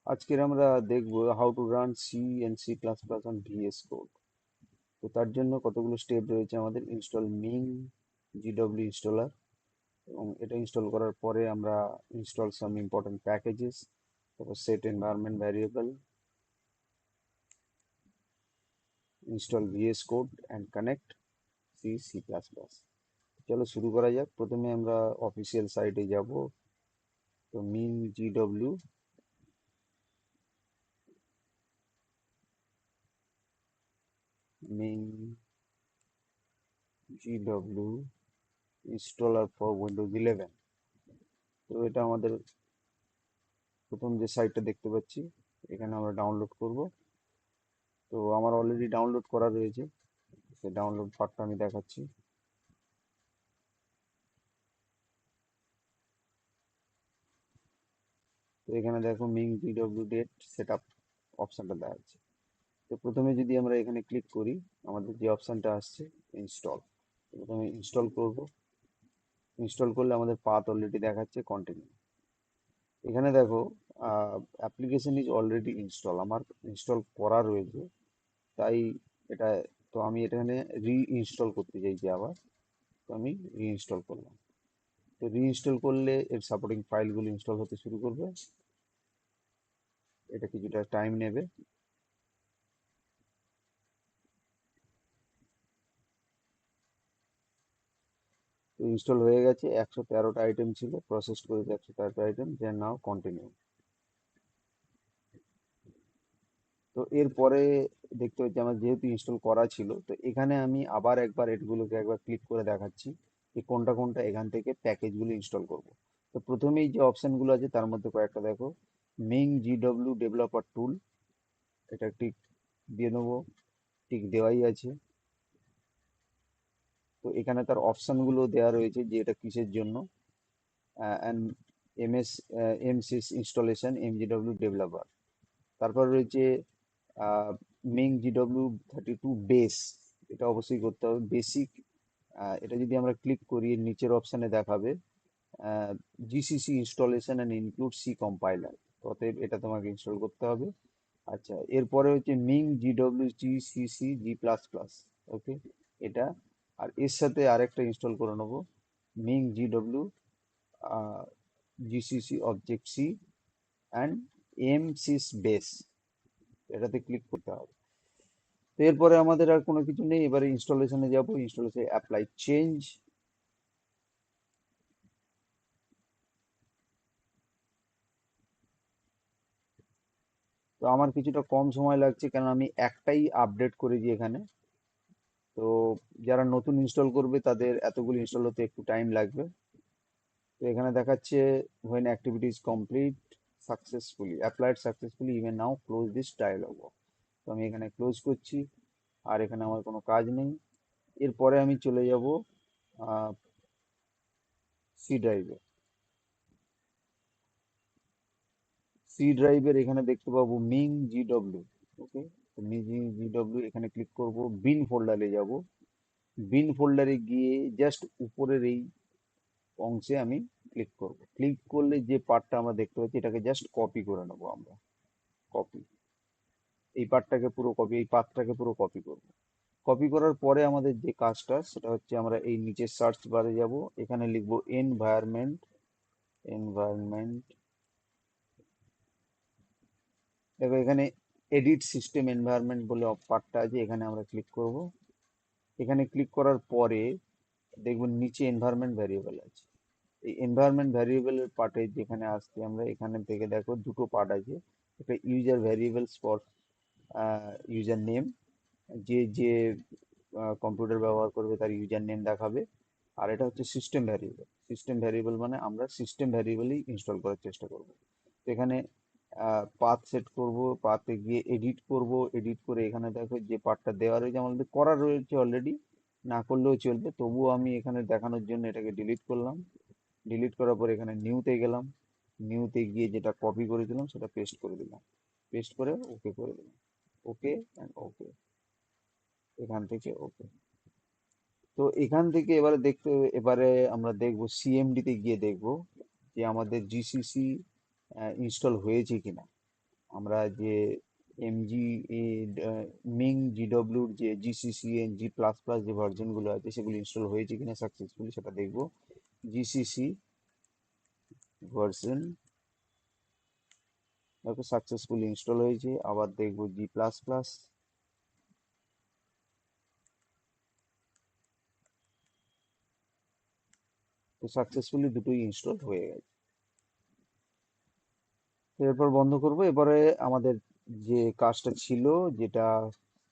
আজকের আমরা দেখব how to run C and C plus plus on VS code. তো তার জন্য কতগুলো স্টেপ রয়েছে আমাদের। ইনস্টল মিং জিডব্লিউ ইনস্টলার, এবং এটা ইনস্টল করার পরে আমরা ইনস্টল সাম ইম্পর্টেন্ট প্যাকেজেস, তারপর set environment variable, install VS code and connect C C plus plus. চলো শুরু করা যাক। প্রথমে আমরা অফিসিয়াল সাইটে যাব। তো Ming GW Ming GW installer for Windows 11। তো এটা আমাদের প্রথম যে সাইটটা দেখতে পাচ্ছি, এখানে আমরা ডাউনলোড করব। তো আমার অলরেডি ডাউনলোড করা রয়েছে, সেই ডাউনলোড পার্টটা আমি দেখাচ্ছি। তো এখানে দেখো মিং জিডব্লিউ ডেট সেট আপ অপশানটা দেখাচ্ছে। তো প্রথমে যদি আমরা এখানে ক্লিক করি, আমাদের যে অপশানটা আসছে ইনস্টল, প্রথমে ইনস্টল করব। ইনস্টল করলে আমাদের পাথ অলরেডি দেখাচ্ছে কন্টিনিউ। এখানে দেখো অ্যাপ্লিকেশন ইজ অলরেডি ইনস্টল, আমার ইনস্টল করা রয়েছে, তাই এটা, তো আমি এখানে রি-ইনস্টল করতে চাইছি আবার। তো আমি রি-ইনস্টল করলাম। তো রি-ইনস্টল করলে এর সাপোর্টিং ফাইলগুলো ইনস্টল হতে শুরু করবে। এটা কিছুটা টাইম নেবে। তো ইনস্টল হয়ে গেছে, 113টা আইটেম ছিল, প্রসেস করেছে 113টা আইটেম, যে নাও কন্টিনিউ। তো এরপরে দেখতে হচ্ছে আমার যেহেতু ইনস্টল করা ছিল, তো এখানে আমি আবার একবার এগুলোকে একবার ক্লিক করে দেখাচ্ছি যে কোনটা কোনটা এখান থেকে প্যাকেজগুলো ইনস্টল করব। তো প্রথমেই যে অপশনগুলো আছে তার মধ্যে কয়েকটা দেখো, মিং জিডব্লিউ ডেভেলপার টুল, এটা টিক দিয়ে নেবো, টিক দেওয়াই আছে। তো এখানে তার অপশনগুলো দেওয়া রয়েছে যে এটা কিসের জন্য। And MSYS installation MGW developer. তারপর রয়েছে মিং জিডব্লিউ 32 বেস, এটা অবশ্যই করতে হবে বেসিক। এটা যদি আমরা ক্লিক করি এর নিচের অপশানে দেখাবে GCC installation and include C compiler, অতএব এটা তোমাকে ইনস্টল করতে হবে। আচ্ছা, এরপরে হচ্ছে Ming GW GCC G plus plus, okay, এটা। আর এর সাথে আরেকটা ইনস্টল করে নেবো, Ming GW GCC object C and MSYS base, এটাতে ক্লিক করতে হবে। তো এরপরে আমাদের আর কোনো কিছু নেই, এবারে ইনস্টলেশনে যাব। ইনস্টলেশনে অ্যাপ্লাই চেঞ্জ। তো আমার কিছুটা কম সময় লাগছে, কারণ আমি একটাই আপডেট করেছি এখানে। তো যারা নতুন ইনস্টল করবে তাদের এতগুলো ইনস্টল হতে একটু টাইম লাগবে। তো এখানে দেখাচ্ছে when activity is complete successfully applied successfully, even now close this dialog box। তো আমি এখানে ক্লোজ করছি, আর এখানে আমার কোনো কাজ নেই। এরপরে আমি চলে যাব সি ড্রাইভে। সি ড্রাইভের এখানে দেখতে পাবো মিং জিডব্লিউ, ওকে। তো মিং জিডব্লিউ এখানে ক্লিক করব, বিন ফোল্ডারে যাব। বিন ফোল্ডারে গিয়ে জাস্ট উপরের এই অংশে আমি ক্লিক করব। ক্লিক করলে যে পার্টটা আমরা দেখতে পাচ্ছি এটাকে জাস্ট কপি করে নেবো আমরা। কপি, এই পার্টটাকে পুরো কপি, এই পাথটাকে পুরো কপি করব। কপি করার পরে আমাদের যে কাজটা সেটা হচ্ছে আমরা এই নিচে সার্চ বারে যাব, এখানে লিখবো এনভায়রনমেন্ট। এনভায়রনমেন্ট, দেখো এখানে এডিট সিস্টেম এনভায়রনমেন্ট বলে পার্টটা আছে, এখানে আমরা ক্লিক করব। এখানে ক্লিক করার পরে দেখবেন নিচে এনভায়রনমেন্ট ভ্যারিয়েবল আছে। এই এনভায়রনমেন্ট ভ্যারিয়েবলের পার্টে যেখানে আসছি আমরা, এখানে থেকে দেখো দুটো পার্ট আছে। একটা user variables for user name, যে যে কম্পিউটার ব্যবহার করবে তার ইউজার নেম দেখাবে। আর এটা হচ্ছে সিস্টেম ভ্যারিয়েবল। সিস্টেম ভ্যারিয়েবল মানে আমরা সিস্টেম ভ্যারিয়েবলই ইনস্টল করার চেষ্টা করব। তো এখানে পাথ সেট করব, পাথে গিয়ে এডিট করব। এডিট করে এখানে দেখো যে পার্টটা দেওয়া রয়েছে আমাদের করা রয়েছে অলরেডি, না করলেও চলবে, তবুও আমি এখানে দেখানোর জন্য এটাকে ডিলিট করলাম। ডিলিট করার পর এখানে নিউতে গেলাম। নিউতে গিয়ে যেটা কপি করেছিলাম সেটা পেস্ট করে দিলাম। পেস্ট করে ওকে করে দিলাম। ওকে অ্যান্ড ওকে, এখান থেকে ওকে। তো এখান থেকে এবারে দেখতে, এবারে আমরা দেখবো সিএমডি তে গিয়ে দেখবো যে আমাদের জিসিসি ইনস্টল হয়েছে কিনা। আমরা যে এমজি মিং জিডব্লিউর যে জিসিসি জি প্লাস প্লাস যে ভার্জনগুলো আছে সেগুলো ইনস্টল হয়েছে কিনা সাকসেসফুলি সেটা দেখবো। জিসিসি ভার্সন দেখো সাকসেসফুলি ইনস্টল হয়েছে। আবার দেখবো জি প্লাস প্লাস, তো সাকসেসফুলি দুটোই ইনস্টল হয়ে গেছে। এরপর বন্ধ করব। এবারে আমাদের যে কাজটা ছিল, যেটা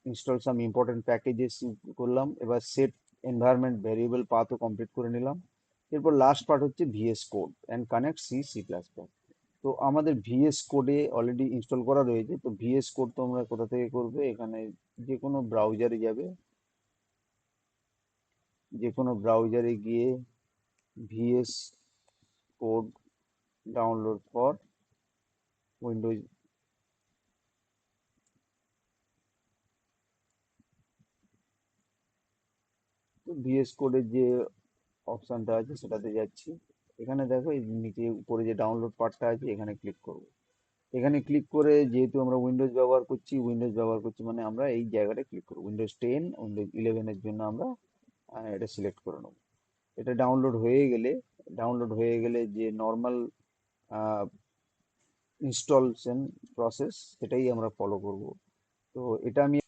ইনস্টল সাম ইম্পর্টেন্ট প্যাকেজেস করলাম, এবার সেট এনভায়রনমেন্ট ভেরিয়েবল পাথও কমপ্লিট করে নিলাম। এরপর লাস্ট পার্ট হচ্ছে VS code and connect C C plus plus. তো আমাদের ভিএস কোডে অলরেডি ইনস্টল করা রয়েছে। তো ভিএস কোড তোমরা কোথা থেকে করবে, এখানে যে কোনো ব্রাউজারে যাবে, যে কোনো ব্রাউজারে গিয়ে VS code download for Windows. তো ভিএস কোডের যে অপশনটা আছে সেটাতে যাচ্ছি। এখানে দেখো এই নিচে উপরে যে ডাউনলোড পার্টটা আছে এখানে ক্লিক করব। এখানে ক্লিক করে, যেহেতু আমরা উইন্ডোজ ব্যবহার করছি মানে আমরা এই জায়গাটা ক্লিক করব, উইন্ডোজ 10 উইন্ডোজ 11 এর জন্য আমরা এটা সিলেক্ট করে নেব। এটা ডাউনলোড হয়ে গেলে যে নর্মাল ইনস্টলেশন প্রসেস সেটাই আমরা ফলো করব। তো এটা আমি,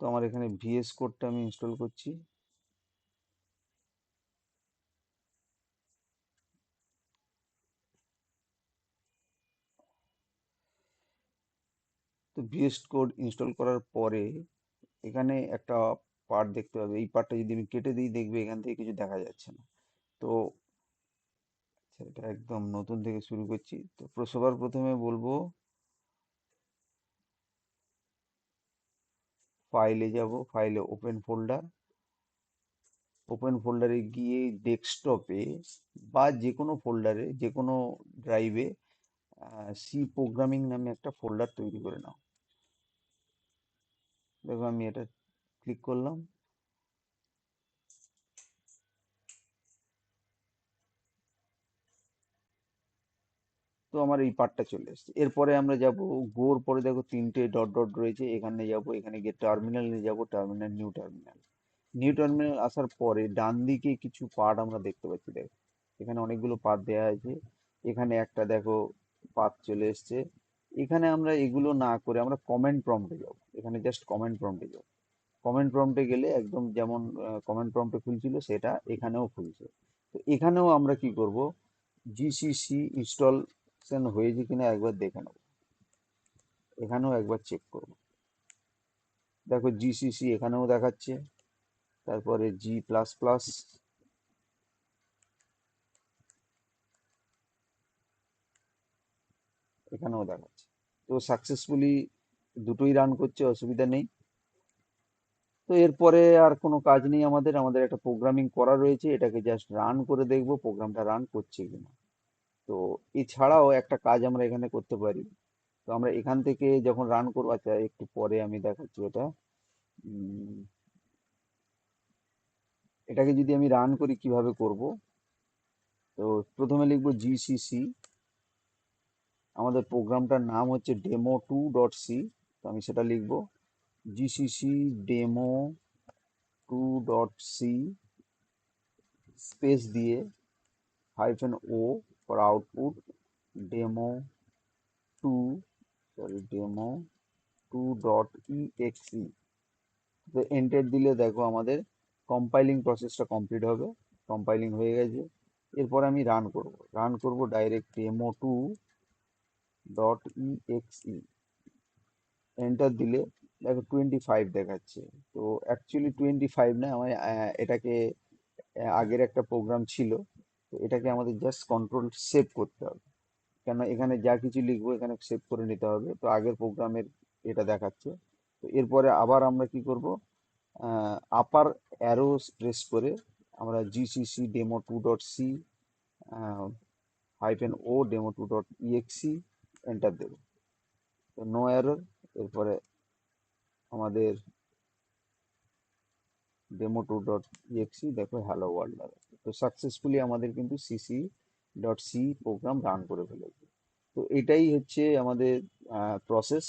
তো আমার এখানে ভিএস কোডটা আমি ইনস্টল করছি। তো ভিএস কোড ইনস্টল করার পরে এখানে একটা পার্ট দেখতে পাবে। এই পার্টটা যদি আমি কেটে দিই দেখবে এখান থেকে কিছু দেখা যাচ্ছে না। তো সেটা একদম নতুন থেকে শুরু করছি। তো সবার প্রথমে বলবো ফাইলে যাব, ফাইলে ওপেন ফোল্ডারে গিয়ে ডেস্কটপে বা যে কোনো ফোল্ডারে, যে কোনো ড্রাইভে সি প্রোগ্রামিং নামে একটা ফোল্ডার তৈরি করে নাও। দেখো আমি এটা ক্লিক করলাম। তো আমার এই পার্টটা চলে এসেছে। এরপরে আমরা যাব গোর পরে, দেখো তিনটে ডট ডট রয়েছে, এখানে যাব, এখানে গিয়ে টার্মিনালে যাব, নিউ টার্মিনাল আসার পরে ডান দিকে কিছু পার্ট আমরা দেখতে পাচ্ছি। দেখো এখানে অনেকগুলো পার্ট দেওয়া আছে। এখানে একটা দেখো পাথ চলে এসছে। এখানে আমরা এগুলো না করে আমরা কমেন্ট প্রম্পটে যাব। এখানে জাস্ট কমেন্ট প্রম্পটে যাব। কমেন্ট প্রম্পটে গেলে একদম যেমন কমেন্ট প্রম্পটে খুলছিল সেটা এখানেও খুলছে। তো এখানেও আমরা কি করব, জিসিসি ইনস্টলেশন হয়েছে কিনা একবার দেখে নেব। এখানেও একবার চেক করব। দেখো জিসিসি এখানেও দেখাচ্ছে, তারপরে জি প্লাস প্লাস এখানেও দেখাচ্ছে। তো সাকসেসফুলি দুটোই রান করছে, অসুবিধা নেই। তো এরপরে আর কোনো কাজ নেই, আমাদের একটা প্রোগ্রামিং করা রয়েছে, এটাকে জাস্ট রান করে দেখবো প্রোগ্রামটা রান করছে কিনা। তো এছাড়াও একটা কাজ আমরা এখানে করতে পারি। তো আমরা এখান থেকে যখন রান করবো, আচ্ছা একটু পরে আমি দেখাচ্ছি এটা। উম, এটাকে যদি আমি রান করি কিভাবে করব, তো প্রথমে লিখবো জিসিসি, আমাদের প্রোগ্রামটার নাম হচ্ছে demo2.c। তো আমি সেটা লিখবো জিসিসি demo2.c স্পেস দিয়ে -o ফর আউটপুট ডেমো ডেমো2.exe। তো এন্টার দিলে দেখো আমাদের কম্পাইলিং প্রসেসটা কমপ্লিট হবে। কম্পাইলিং হয়ে গেছে। এরপর আমি রান করব ডাইরেক্ট demo2.exe। এন্টার দিলে দেখো 25 দেখাচ্ছে। তো অ্যাকচুয়ালি 25 না, আমার এটাকে আগের একটা প্রোগ্রাম ছিল। তো এটাকে আমাদের জাস্ট কন্ট্রোল সেভ করতে হবে, কেন এখানে যা কিছু লিখবো এখানে সেভ করে নিতে হবে। তো আগের প্রোগ্রামের এটা দেখাচ্ছে। তো এরপরে আবার আমরা কি করব, আপার অ্যারো প্রেস করে আমরা GCC demo2.c -o demo2.exe enter দেব। তো নো এরর। এরপরে আমাদের demo2.exe দেখো হ্যালো ওয়ার্ল্ড দেখাচ্ছে। তো সাকসেসফুলি আমাদের কিন্তু CC dot C program run করে ফেলেছে। তো এটাই হচ্ছে আমাদের প্রসেস।